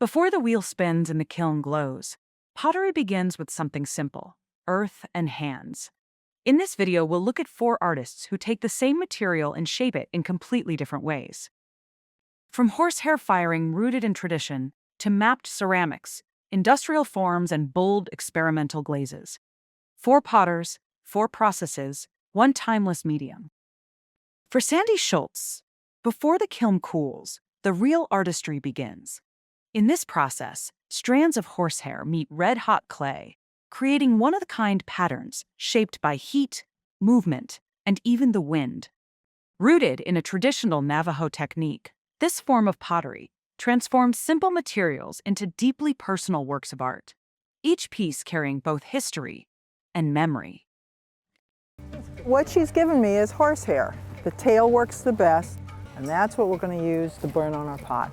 Before the wheel spins and the kiln glows, pottery begins with something simple: earth and hands. In this video, we'll look at 4 artists who take the same material and shape it in completely different ways. From horsehair firing rooted in tradition to mapped ceramics, industrial forms, and bold experimental glazes. 4 potters, 4 processes, 1 timeless medium. For Sandy Schulz, before the kiln cools, the real artistry begins. In this process, strands of horsehair meet red-hot clay, creating one-of-a-kind patterns shaped by heat, movement, and even the wind. Rooted in a traditional Navajo technique, this form of pottery transforms simple materials into deeply personal works of art, each piece carrying both history and memory. What she's given me is horsehair. The tail works the best, and that's what we're going to use to burn on our pot.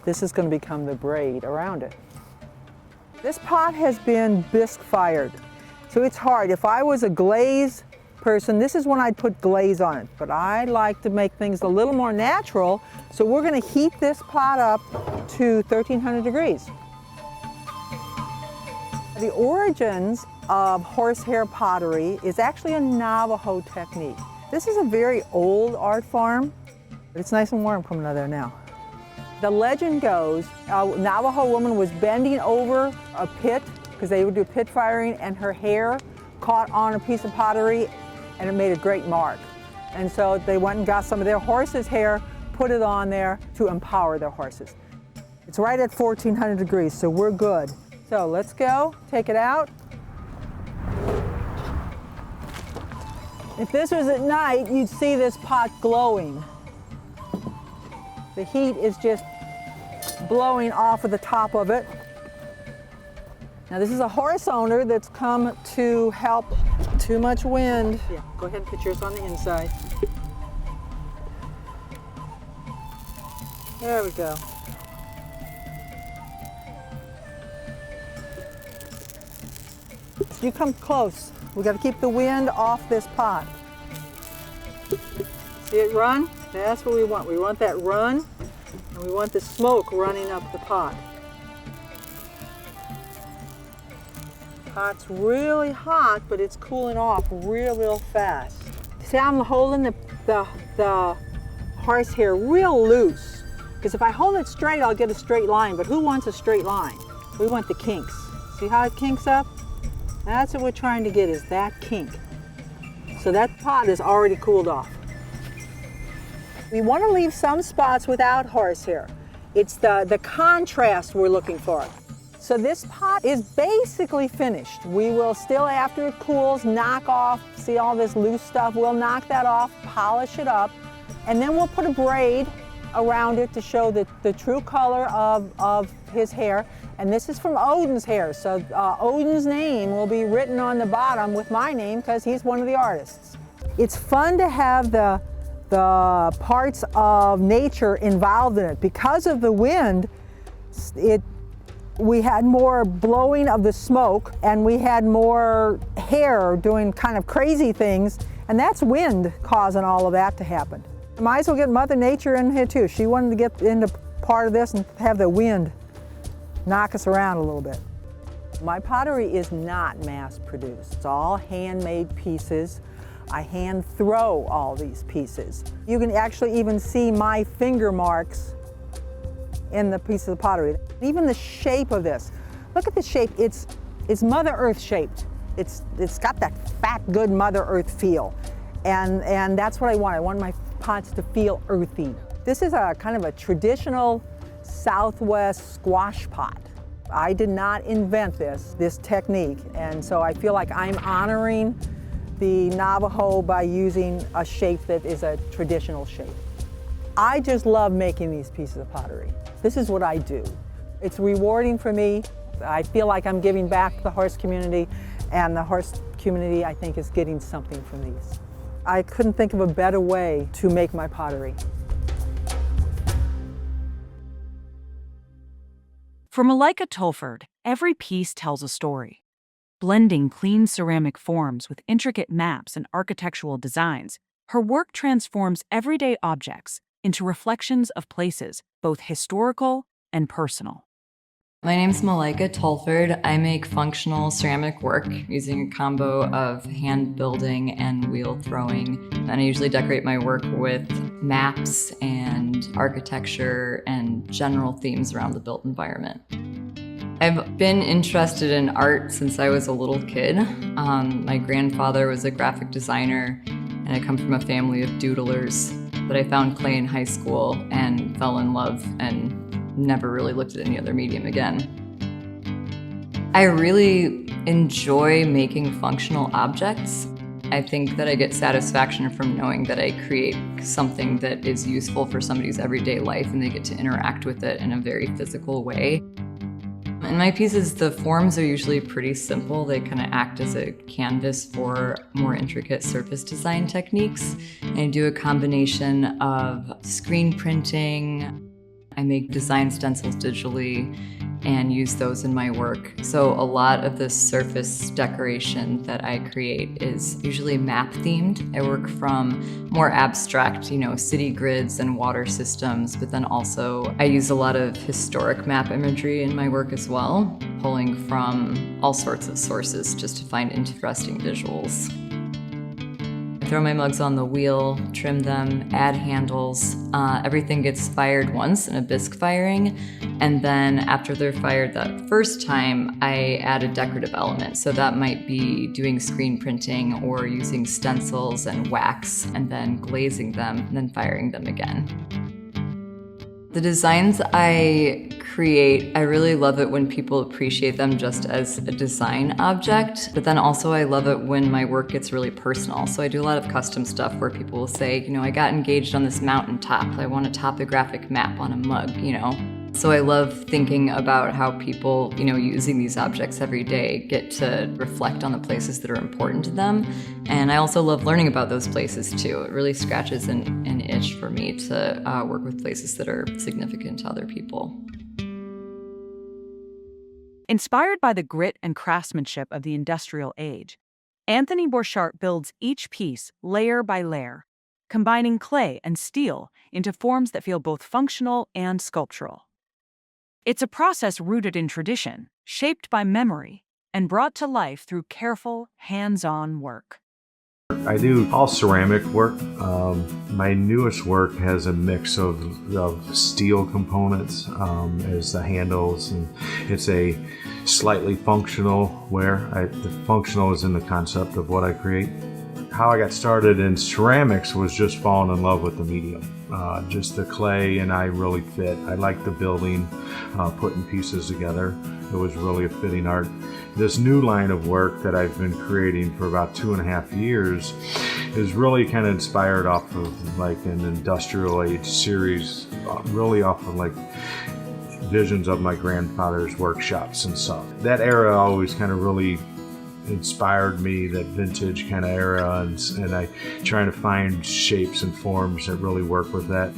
This is going to become the braid around it. This pot has been bisque fired, so it's hard. If I was a glaze person, this is when I'd put glaze on it, but I like to make things a little more natural, so we're going to heat this pot up to 1300 degrees. The origins of horsehair pottery is actually a Navajo technique. This is a very old art form, but it's nice and warm coming out of there now. The legend goes, a Navajo woman was bending over a pit, because they would do pit firing, and her hair caught on a piece of pottery and it made a great mark. And so they went and got some of their horses' hair, put it on there to empower their horses. It's right at 1400 degrees, so we're good. So let's go, take it out. If this was at night, you'd see this pot glowing. The heat is just blowing off of the top of it. Now this is a horse owner that's come to help. Too much wind. Yeah, go ahead and put yours on the inside. There we go. You come close. We got to keep the wind off this pot. See it run? That's what we want. We want that run, and we want the smoke running up the pot. Pot's really hot, but it's cooling off real fast. See, I'm holding the horsehair real loose, because if I hold it straight, I'll get a straight line, but who wants a straight line? We want the kinks. See how it kinks up? That's what we're trying to get, is that kink. So that pot is already cooled off. We want to leave some spots without horsehair. It's the contrast we're looking for. So this pot is basically finished. We will still, after it cools, knock off, see all this loose stuff, we'll knock that off, polish it up, and then we'll put a braid around it to show the true color of his hair. And this is from Odin's hair, so Odin's name will be written on the bottom with my name because he's one of the artists. It's fun to have the parts of nature involved in it. Because of the wind, we had more blowing of the smoke, and we had more hair doing kind of crazy things, and that's wind causing all of that to happen. Might as well get Mother Nature in here too. She wanted to get into part of this and have the wind knock us around a little bit. My pottery is not mass produced. It's all handmade pieces. I hand throw all these pieces. You can actually even see my finger marks in the piece of the pottery. Even the shape of this. Look at the shape. It's Mother Earth shaped. It's got that fat, good Mother Earth feel. And that's what I want. I want my pots to feel earthy. This is a kind of a traditional Southwest squash pot. I did not invent this technique, and so I feel like I'm honoring the Navajo by using a shape that is a traditional shape. I just love making these pieces of pottery. This is what I do. It's rewarding for me. I feel like I'm giving back to the horse community, and the horse community, I think, is getting something from these. I couldn't think of a better way to make my pottery. For Malaika Tolford, every piece tells a story. Blending clean ceramic forms with intricate maps and architectural designs, her work transforms everyday objects into reflections of places, both historical and personal. My name's Malaika Tolford. I make functional ceramic work using a combo of hand building and wheel throwing. And I usually decorate my work with maps and architecture and general themes around the built environment. I've been interested in art since I was a little kid. My grandfather was a graphic designer, and I come from a family of doodlers. But I found clay in high school and fell in love and never really looked at any other medium again. I really enjoy making functional objects. I think that I get satisfaction from knowing that I create something that is useful for somebody's everyday life and they get to interact with it in a very physical way. In my pieces, the forms are usually pretty simple. They kind of act as a canvas for more intricate surface design techniques. And I do a combination of screen printing. I make design stencils digitally and use those in my work. So a lot of the surface decoration that I create is usually map themed. I work from more abstract, city grids and water systems, but then also I use a lot of historic map imagery in my work as well, pulling from all sorts of sources just to find interesting visuals. Throw my mugs on the wheel, trim them, add handles. Everything gets fired once in a bisque firing, and then after they're fired that first time, I add a decorative element. So that might be doing screen printing or using stencils and wax, and then glazing them, and then firing them again. The designs I create, I really love it when people appreciate them just as a design object, but then also I love it when my work gets really personal. So I do a lot of custom stuff where people will say, I got engaged on this mountaintop. I want a topographic map on a mug, So I love thinking about how people, using these objects every day get to reflect on the places that are important to them. And I also love learning about those places too. It really scratches an itch for me to work with places that are significant to other people. Inspired by the grit and craftsmanship of the industrial age, Anthony Borchardt builds each piece layer by layer, combining clay and steel into forms that feel both functional and sculptural. It's a process rooted in tradition, shaped by memory, and brought to life through careful, hands-on work. I do all ceramic work. My newest work has a mix of steel components as the handles, and it's a slightly functional wear. The functional is in the concept of what I create. How I got started in ceramics was just falling in love with the medium. Just the clay and I really fit. I like the building, putting pieces together. It was really a fitting art. This new line of work that I've been creating for about 2.5 years is really kind of inspired off of like an industrial age series, really off of like visions of my grandfather's workshops and stuff. That era always kind of really inspired me, that vintage kind of era, and I trying to find shapes and forms that really work with that.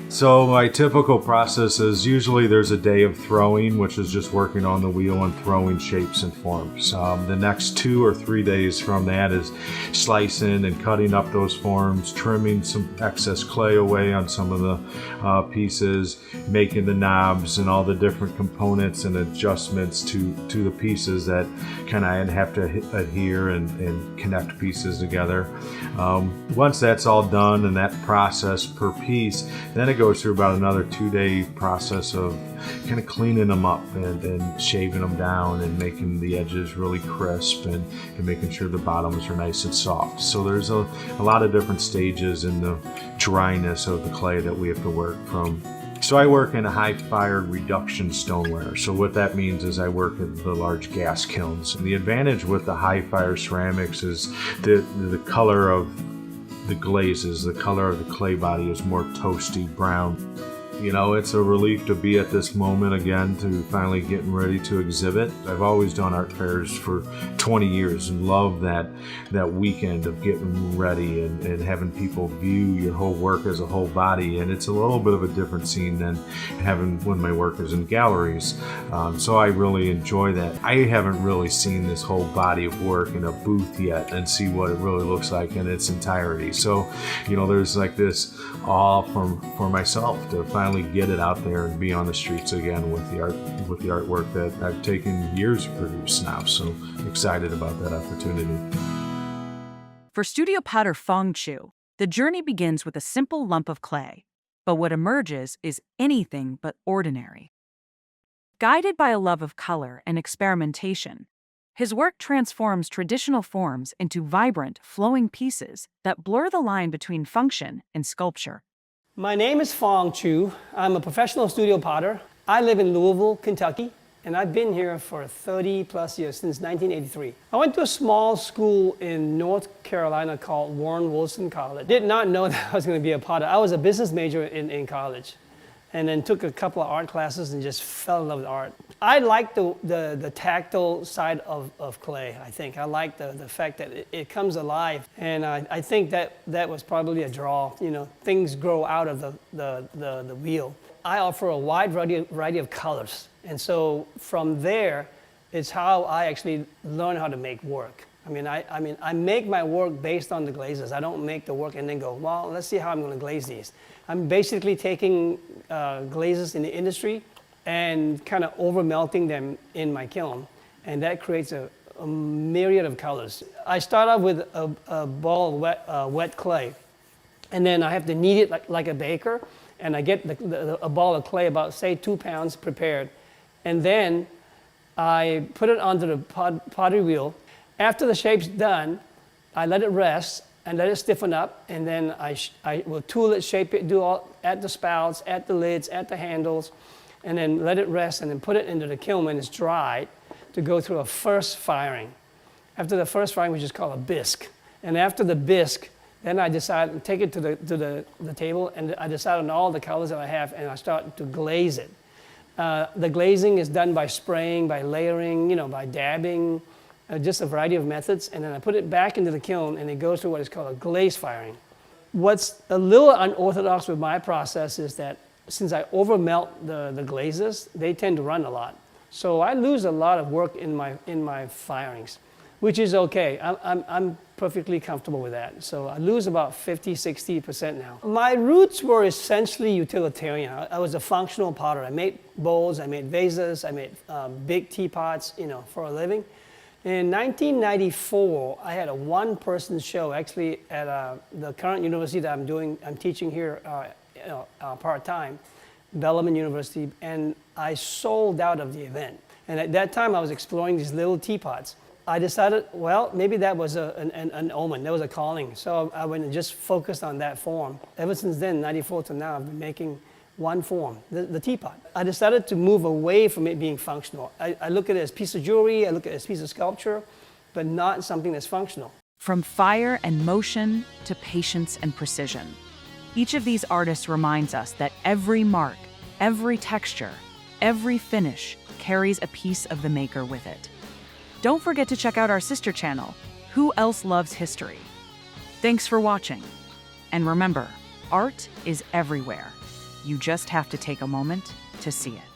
So my typical process is usually there's a day of throwing, which is just working on the wheel and throwing shapes and forms. The next 2 or 3 days from that is slicing and cutting up those forms, trimming some excess clay away on some of the pieces, making the knobs and all the different components and adjustments to the pieces that kind of have to adhere and connect pieces together. Once that's all done and that process per piece, then it goes through about another 2-day process of kind of cleaning them up and shaving them down and making the edges really crisp and making sure the bottoms are nice and soft. So there's a lot of different stages in the dryness of the clay that we have to work from. So I work in a high-fired reduction stoneware. So what that means is I work in the large gas kilns. And the advantage with the high-fire ceramics is the color of the glazes, the color of the clay body is more toasty brown. It's a relief to be at this moment again, to finally getting ready to exhibit. I've always done art fairs for 20 years and love that weekend of getting ready and having people view your whole work as a whole body. And it's a little bit of a different scene than having when my work is in galleries. So I really enjoy that. I haven't really seen this whole body of work in a booth yet and see what it really looks like in its entirety. So, there's like this awe for myself to finally finally get it out there and be on the streets again with the artwork that I've taken years to produce now. So excited about that opportunity. For studio potter Fong Choo, the journey begins with a simple lump of clay, but what emerges is anything but ordinary. Guided by a love of color and experimentation, his work transforms traditional forms into vibrant, flowing pieces that blur the line between function and sculpture. My name is Fong Choo. I'm a professional studio potter. I live in Louisville, Kentucky, and I've been here for 30 plus years, since 1983. I went to a small school in North Carolina called Warren Wilson College. Did not know that I was going to be a potter. I was a business major in college, and then took a couple of art classes and just fell in love with art. I like the tactile side of clay, I think. I like the fact that it comes alive, and I think that was probably a draw. You know, things grow out of the wheel. I offer a wide variety of colors, and so from there, it's how I actually learn how to make work. I make my work based on the glazes. I don't make the work and then go, well, let's see how I'm going to glaze these. I'm basically taking glazes in the industry and kind of over melting them in my kiln, and that creates a myriad of colors. I start out with a ball of wet clay, and then I have to knead it like a baker, and I get a ball of clay about, say, 2 pounds prepared, and then I put it onto the pottery wheel. After the shape's done, I let it rest and let it stiffen up, and then I will tool it, shape it, do all at the spouts, at the lids, at the handles, and then let it rest, and then put it into the kiln when it's dried to go through a first firing. After the first firing, which is called a bisque, and after the bisque, then I decide to take it to the table, and I decide on all the colors that I have, and I start to glaze it. The glazing is done by spraying, by layering, by dabbing, just a variety of methods, and then I put it back into the kiln, and it goes through what is called a glaze firing. What's a little unorthodox with my process is that since I over melt the glazes, they tend to run a lot. So I lose a lot of work in my firings, which is okay. I'm perfectly comfortable with that. So I lose about 50–60% now. My roots were essentially utilitarian. I was a functional potter. I made bowls, I made vases, I made big teapots, for a living. In 1994, I had a one-person show actually at the current university that I'm teaching here part-time, Bellarmine University, and I sold out of the event. And at that time, I was exploring these little teapots. I decided, well, maybe that was an omen, that was a calling. So I went and just focused on that form. Ever since then, 94 to now, I've been making one form, the teapot. I decided to move away from it being functional. I look at it as a piece of jewelry, I look at it as a piece of sculpture, but not something that's functional. From fire and motion to patience and precision, each of these artists reminds us that every mark, every texture, every finish carries a piece of the maker with it. Don't forget to check out our sister channel, Who Else Loves History? Thanks for watching. And remember, art is everywhere. You just have to take a moment to see it.